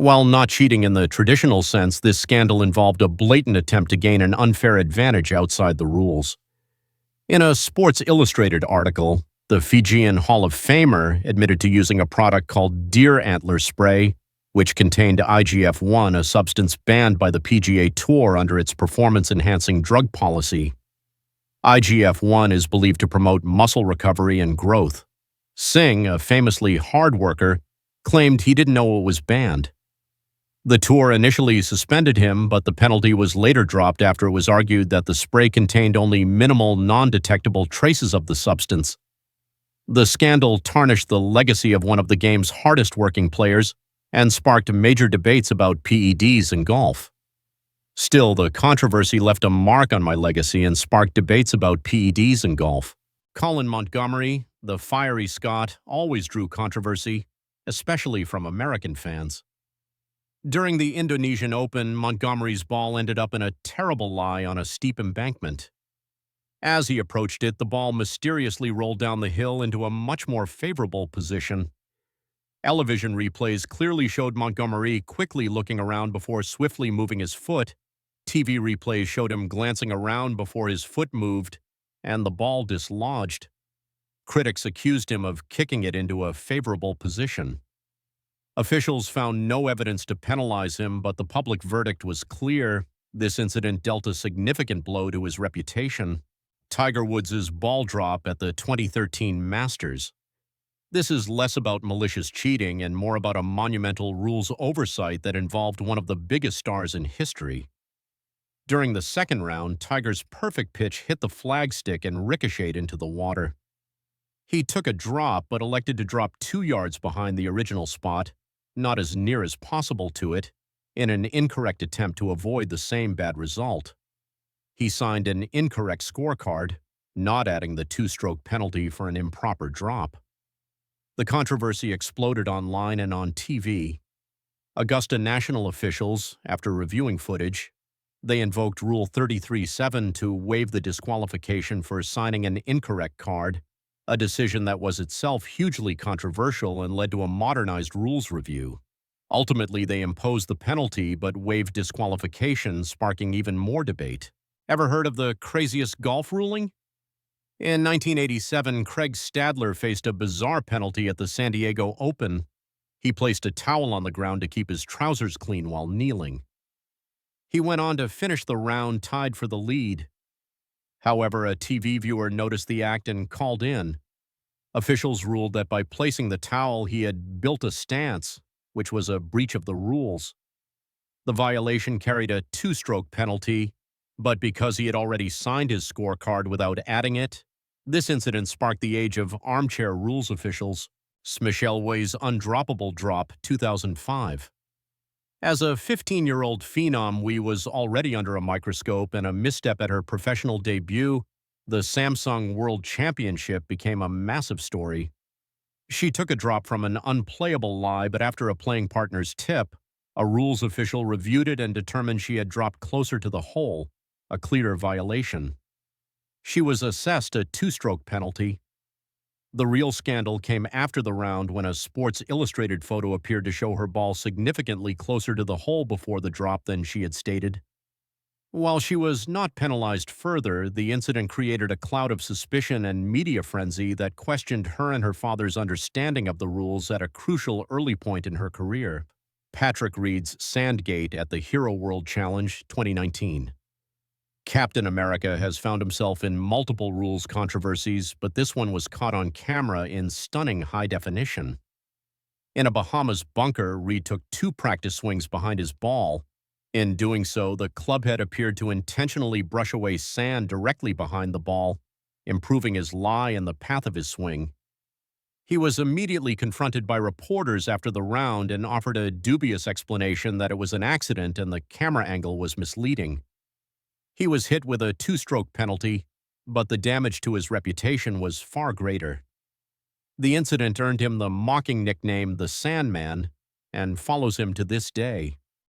While not cheating in the traditional sense, this scandal involved a blatant attempt to gain an unfair advantage outside the rules. In a Sports Illustrated article, the Fijian Hall of Famer admitted to using a product called deer antler spray, which contained IGF-1, a substance banned by the PGA Tour under its performance-enhancing drug policy. IGF-1 is believed to promote muscle recovery and growth. Singh, a famously hard worker, claimed he didn't know it was banned. The tour initially suspended him, but the penalty was later dropped after it was argued that the spray contained only minimal, non-detectable traces of the substance. The scandal tarnished the legacy of one of the game's hardest-working players and sparked major debates about PEDs in golf. Still, the controversy left a mark on my legacy and sparked debates about PEDs in golf. Colin Montgomerie, the fiery Scot, always drew controversy, especially from American fans. During the Indonesian Open, Montgomerie's ball ended up in a terrible lie on a steep embankment. As he approached it, the ball mysteriously rolled down the hill into a much more favorable position. Television replays clearly showed Montgomerie quickly looking around before swiftly moving his foot. TV replays showed him glancing around before his foot moved, and the ball dislodged. Critics accused him of kicking it into a favorable position. Officials found no evidence to penalize him, but the public verdict was clear. This incident dealt a significant blow to his reputation. Tiger Woods' ball drop at the 2013 Masters. This is less about malicious cheating and more about a monumental rules oversight that involved one of the biggest stars in history. During the second round, Tiger's perfect pitch hit the flagstick and ricocheted into the water. He took a drop but elected to drop 2 yards behind the original spot, not as near as possible to it, in an incorrect attempt to avoid the same bad result. He signed an incorrect scorecard, not adding the 2-stroke penalty for an improper drop. The controversy exploded online and on TV. Augusta National officials, after reviewing footage, they invoked Rule 33.7 to waive the disqualification for signing an incorrect card, a decision that was itself hugely controversial and led to a modernized rules review. Ultimately, they imposed the penalty but waived disqualification, sparking even more debate. Ever heard of the craziest golf ruling? In 1987, Craig Stadler faced a bizarre penalty at the San Diego Open. He placed a towel on the ground to keep his trousers clean while kneeling. He went on to finish the round tied for the lead. However, a TV viewer noticed the act and called in. Officials ruled that by placing the towel, he had built a stance, which was a breach of the rules. The violation carried a 2-stroke penalty, but because he had already signed his scorecard without adding it, this incident sparked the age of armchair rules officials. Michelle Way's undroppable drop, 2005. As a 15-year-old phenom, Wee was already under a microscope, and a misstep at her professional debut, the Samsung World Championship, became a massive story. She took a drop from an unplayable lie, but after a playing partner's tip, a rules official reviewed it and determined she had dropped closer to the hole, a clear violation. She was assessed a 2-stroke penalty. The real scandal came after the round when a Sports Illustrated photo appeared to show her ball significantly closer to the hole before the drop than she had stated. While she was not penalized further, the incident created a cloud of suspicion and media frenzy that questioned her and her father's understanding of the rules at a crucial early point in her career. Patrick Reed's Sandgate at the Hero World Challenge 2019. Captain America has found himself in multiple rules controversies, but this one was caught on camera in stunning high definition. In a Bahamas bunker, Reed took 2 practice swings behind his ball. In doing so, the clubhead appeared to intentionally brush away sand directly behind the ball, improving his lie and the path of his swing. He was immediately confronted by reporters after the round and offered a dubious explanation that it was an accident and the camera angle was misleading. He was hit with a 2-stroke penalty, but the damage to his reputation was far greater. The incident earned him the mocking nickname the Sandman and follows him to this day.